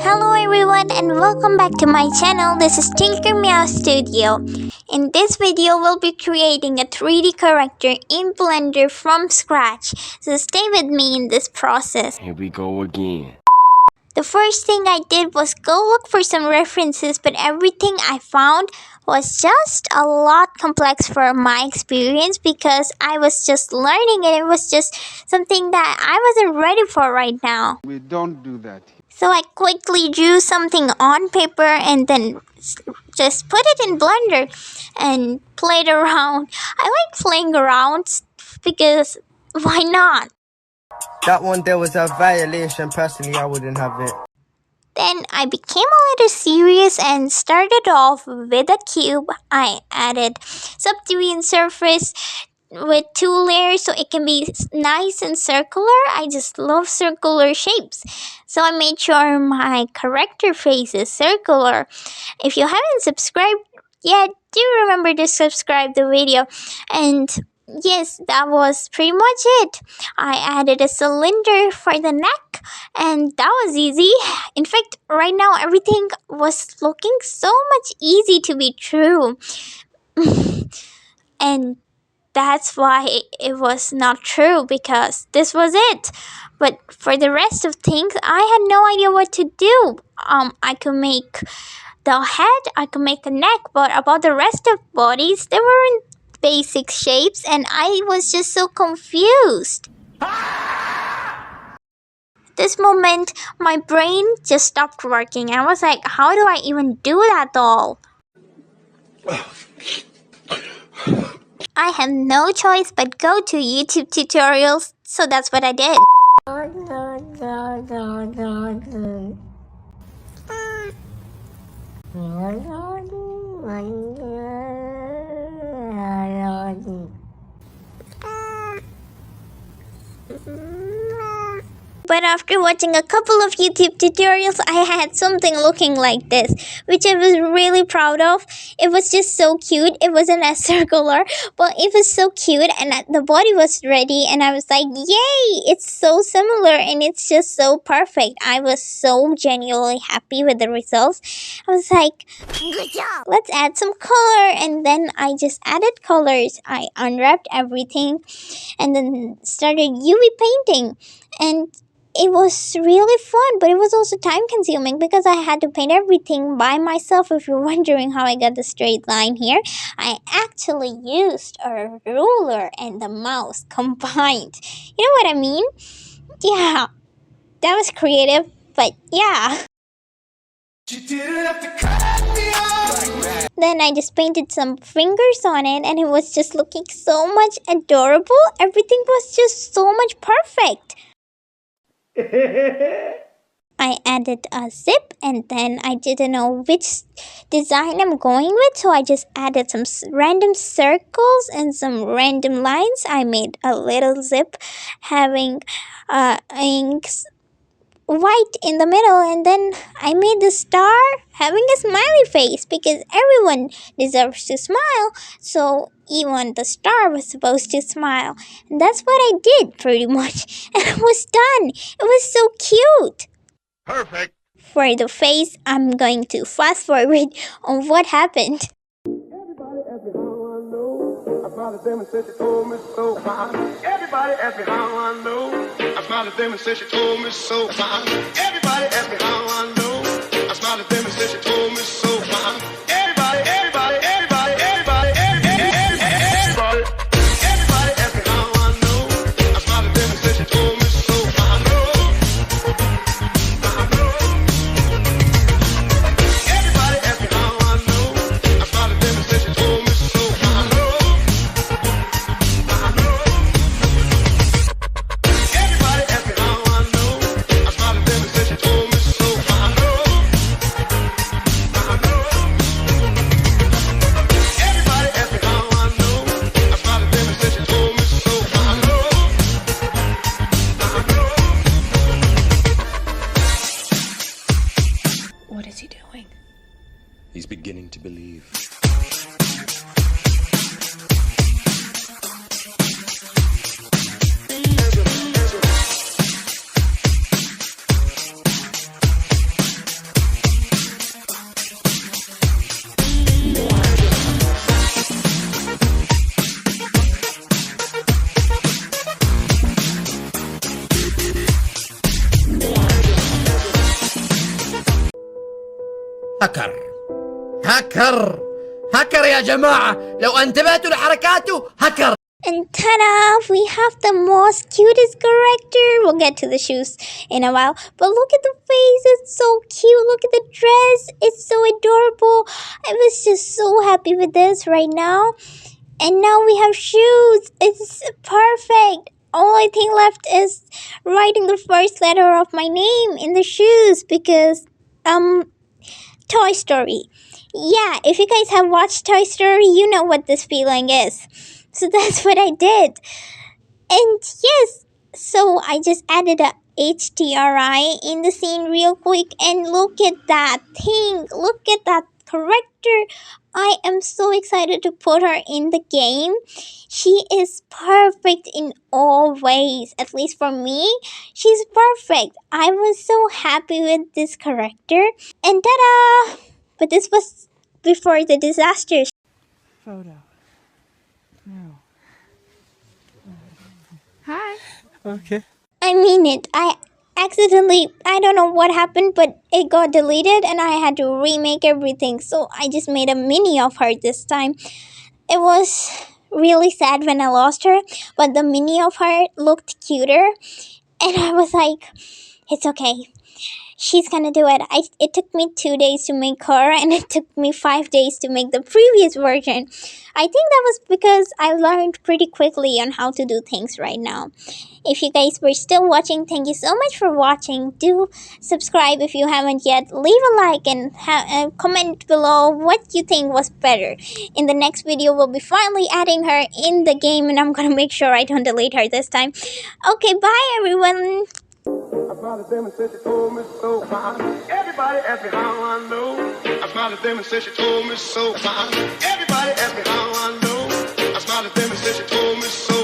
Hello everyone and welcome back to my channel. This is Tinker Meow Studio. In this video, we'll be creating a 3D character in Blender from scratch. So stay with me in this process. Here we go again. The first thing I did was go look for some references, but everything I found was just a lot complex for my experience because I was just learning and it was just something that I wasn't ready for right now. We don't do that. So I quickly drew something on paper and then just put it in Blender and played around. I like playing around because why not? That one there was a violation. Personally, I wouldn't have it. Then I became a little serious and started off with a cube. I added subterranean surface with 2 layers so it can be nice and circular. I just love circular shapes. So I made sure my character face is circular. If you haven't subscribed yet, do remember to subscribe the video. And yes, that was pretty much it. I added a cylinder for the neck and that was easy. In fact, right now everything was looking so much easy to be true. And that's why it was not true, because this was it. But for the rest of things, I had no idea what to do. I could make the head, I could make a neck, but about the rest of bodies, they weren't basic shapes and I was just so confused. This moment, my brain just stopped working. I was like, how do I even do that all? I have no choice but go to YouTube tutorials, so that's what I did. But after watching a couple of YouTube tutorials, I had something looking like this, which I was really proud of. It was just so cute. It wasn't as circular, but it was so cute and the body was ready and I was like, yay! It's so similar and it's just so perfect. I was so genuinely happy with the results. I was like, good job! Let's add some color, and then I just added colors. I unwrapped everything and then started UV painting, and it was really fun, but it was also time consuming because I had to paint everything by myself. If you're wondering how I got the straight line here, I actually used a ruler and the mouse combined. You know what I mean? Yeah, that was creative, but yeah. Then I just painted some fingers on it and it was just looking so much adorable. Everything was just so much perfect. I added a zip and then I didn't know which design I'm going with, so I just added some random circles and some random lines. I made a little zip having inks white in the middle, and then I made the star having a smiley face because everyone deserves to smile, so even the star was supposed to smile. And that's what I did pretty much, and it was done. It was so cute. Perfect. For the face, I'm going to fast forward on what happened. Everybody ask me how I know. I smiled at them and said she told me so fine. Everybody ask me how I know. I smiled at them and said she told me so fine. Everybody ask me how I know. I smiled at them and said she told me so fine. Everybody ask me how I know. I smiled at them and said she told me so fine. Everybody ask me how I know. I smiled at them and said she told me so fine. Everybody ask me how I know. I smiled at them and said she told me so fine. Everybody ask me how I know. I smiled at them and said she told me so fine. What is he doing? He's beginning to believe. هكر هكر هكر يا جماعة، لو انتبهتوا لحركاته هكر. And ta-da! We have the most cutest character. We'll get to the shoes in a while. But look at the face. It's so cute. Look at the dress. It's so adorable. I was just so happy with this right now. And now we have shoes. It's perfect. All I think left is writing the first letter of my name in the shoes because, Toy Story. Yeah, if you guys have watched Toy Story, you know what this feeling is. So that's what I did. And yes, so I just added a HTRI in the scene real quick. And look at that thing. Look at that character. I am so excited to put her in the game. She is perfect in all ways. At least for me, she's perfect. I was so happy with this character. And ta-da! But this was before the disaster. Photo. No. Hi. Okay. I mean it. I don't know what happened, but it got deleted and I had to remake everything. So I just made a mini of her this time. It was really sad when I lost her, but the mini of her looked cuter. And I was like, it's okay. She's gonna do it. It took me 2 days to make her, and it took me 5 days to make the previous version. I think that was because I learned pretty quickly on how to do things right now. If you guys were still watching, thank you so much for watching. Do subscribe if you haven't yet. Leave a like and comment below what you think was better. In the next video, we'll be finally adding her in the game, and I'm gonna make sure I don't delete her this time. Okay, bye everyone. I smiled at them and said she told me so. Everybody asked me how I know. I smiled at them and said she told me so. Everybody asked me how I know. I smiled at them and said she told me so.